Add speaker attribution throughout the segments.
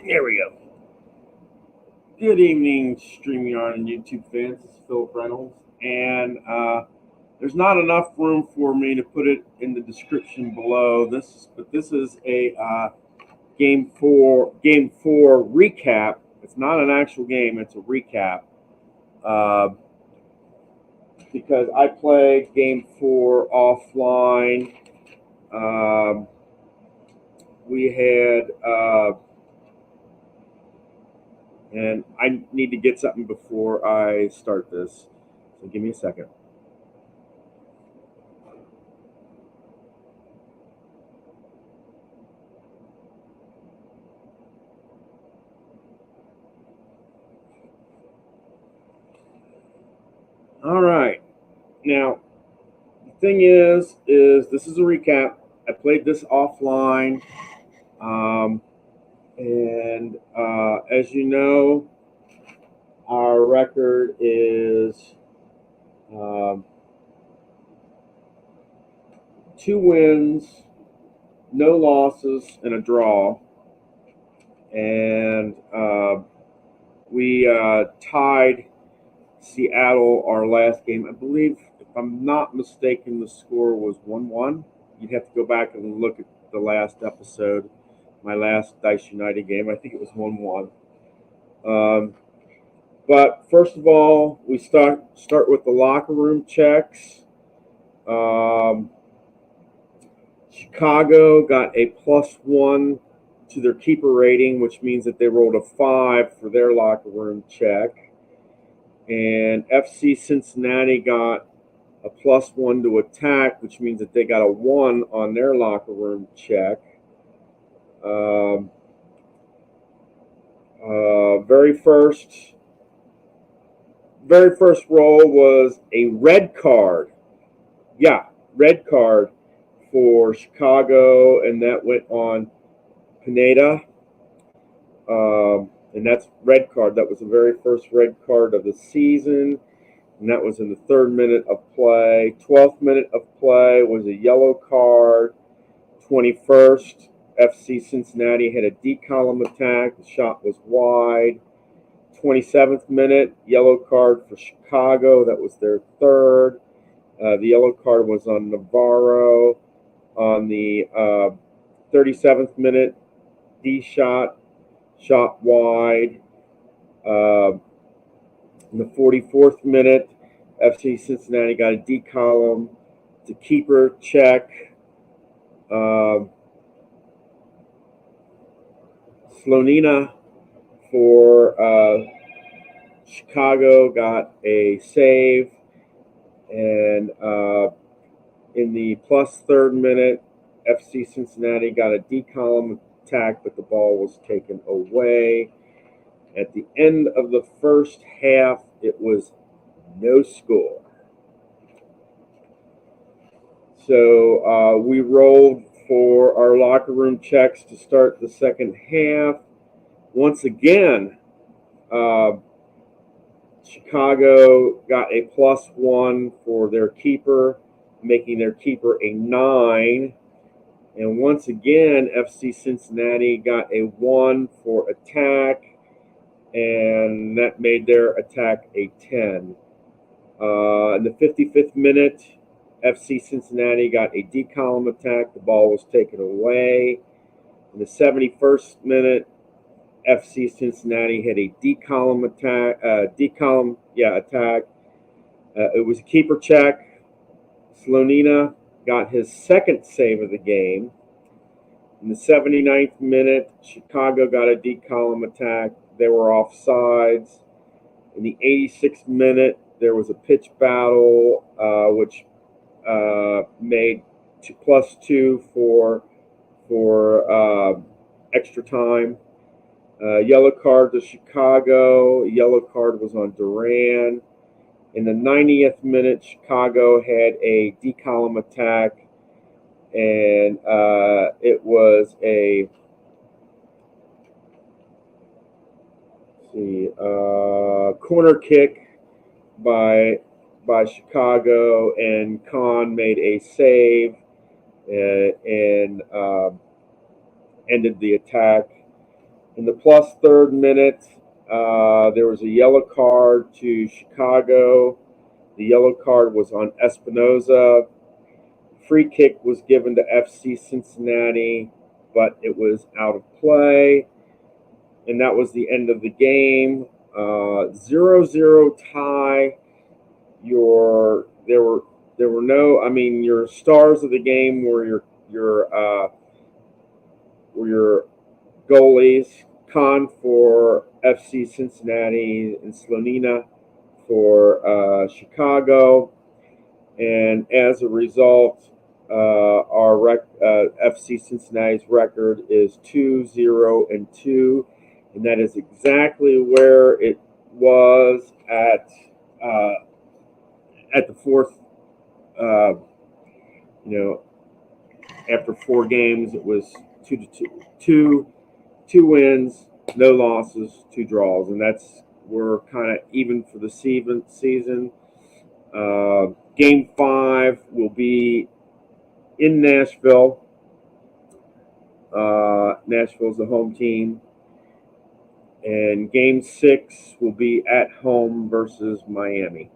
Speaker 1: There we go. Good evening, StreamYard and YouTube fans. This is Philip Reynolds, and there's not enough room for me to put it in the description below. This is a game four recap. It's not an actual game; it's a recap uh, because I played game four offline. Um, we had. And I need to get something before I start this. So give me a second. All right. Now, the thing is this is a recap. I played this offline. Um, and as you know, our record is um, 2 wins, no losses, and a draw. And we tied Seattle our last game. I believe, if I'm not mistaken, the score was 1-1. You'd have to go back and look at the last episode, my last Dice United game. I think it was 1-1. Um, but first of all, we start with the locker room checks. Um, Chicago got a +1 to their keeper rating, which means that they rolled a 5 for their locker room check. And FC Cincinnati got a +1 to attack, which means that they got a 1 on their locker room check. Um, uh, very first, very first roll was a red card. Yeah, red card for Chicago, and that went on Pineda. And that's red card. That was the very first red card of the season, and that was in the 3rd minute of play. 12th minute of play was a yellow card. 21st, FC Cincinnati had a D column attack. The shot was wide. 27th minute, yellow card for Chicago. That was their third. The yellow card was on Navarro. On the 37th minute, D shot wide. In the 44th minute, FC Cincinnati got a D column to keeper check. Slonina for Chicago got a save, and in the +3rd minute, FC Cincinnati got a D column attack, but the ball was taken away. At the end of the first half, it was no score. So we rolled for our locker room checks to start the second half. Once again, uh, Chicago got a +1 for their keeper, making their keeper a 9. And once again, FC Cincinnati got a 1 for attack, and that made their attack a 10. In the 55th minute, FC Cincinnati got a D column attack. The ball was taken away. In the 71st minute, FC Cincinnati had a D column attack. Attack. It was a keeper check. Slonina got his second save of the game. In the 79th minute, Chicago got a D column attack. They were offsides. In the 86th minute, there was a pitch battle, which made +2 for extra time. Yellow card to Chicago. Yellow card was on Duran. In the 90th minute, Chicago had a D column attack, and it was a corner kick by Chicago, and Khan made a save and ended the attack. In the plus third minute, there was a yellow card to Chicago. The yellow card was on Espinoza. Free kick was given to FC Cincinnati, but it was out of play. And that was the end of the game. 0-0 tie. There were no. I mean, your stars of the game were your goalies. Khan for FC Cincinnati and Slonina for Chicago. And as a result, FC Cincinnati's record is 2-0-2, and that is exactly where it was at the fourth. After 4 games, it was 2-2, 2 wins, no losses, 2 draws, and we're kind of even for the season. Game 5 will be in Nashville. Nashville's the home team. And Game 6 will be at home versus Miami.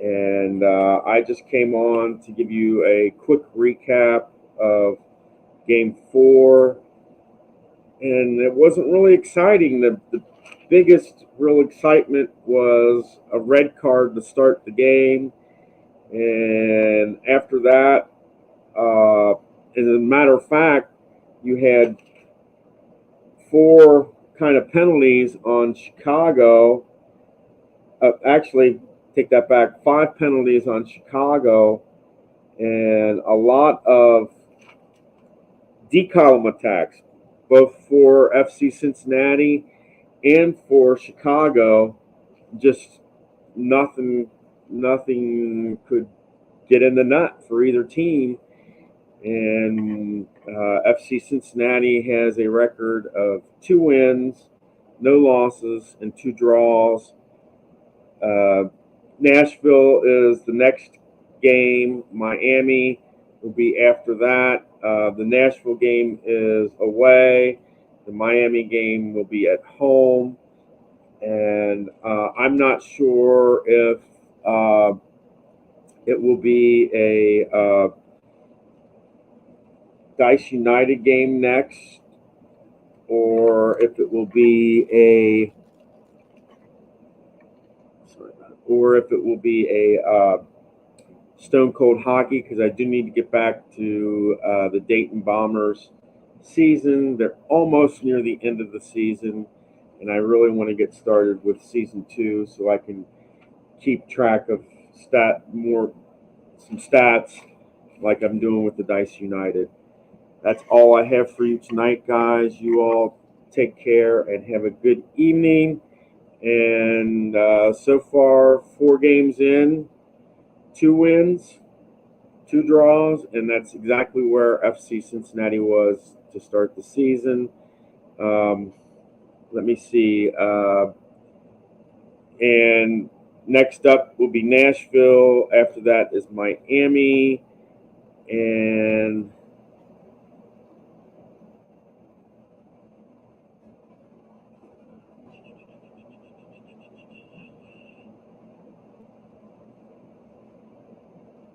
Speaker 1: And I just came on to give you a quick recap of Game 4. And it wasn't really exciting. The biggest real excitement was a red card to start the game. And after that, as a matter of fact, you had 4 kind of penalties on Chicago. Actually, take that back, 5 penalties on Chicago, and a lot of D-column attacks, both for FC Cincinnati and for Chicago. Just nothing could get in the net for either team. And FC Cincinnati has a record of 2 wins, no losses, and 2 draws. Nashville is the next game. Miami will be after that. The Nashville game is away. The Miami game will be at home. And I'm not sure if it will be a Dice United game next, or if it will be a Stone Cold Hockey, because I do need to get back to the Dayton Bombers season. They're almost near the end of the season, and I really want to get started with season 2 so I can keep track of some stats like I'm doing with the Dice United. That's all I have for you tonight, guys. You all take care and have a good evening. And so far, 4 games in, 2 wins, 2 draws, and that's exactly where FC Cincinnati was to start the season. Let me see. And next up will be Nashville. After that is Miami.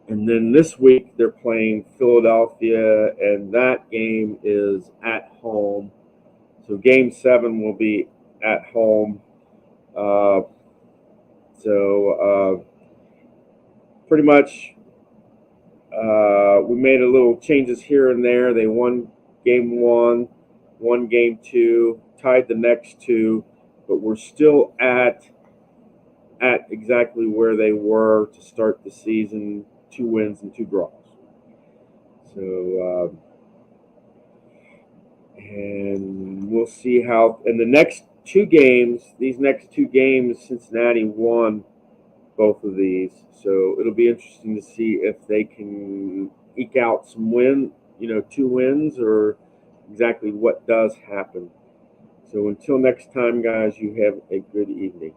Speaker 1: And then this week they're playing Philadelphia, and that game is at home. So Game 7 will be at home. Pretty much we made a little changes here and there. They won Game 1, won Game 2, tied the next 2, but we're still at exactly where they were to start the season, 2 wins and 2 draws. So, and we'll see how. In the next 2 games, Cincinnati won both of these. So it'll be interesting to see if they can eke out some 2 wins, or exactly what does happen. So until next time, guys, you have a good evening.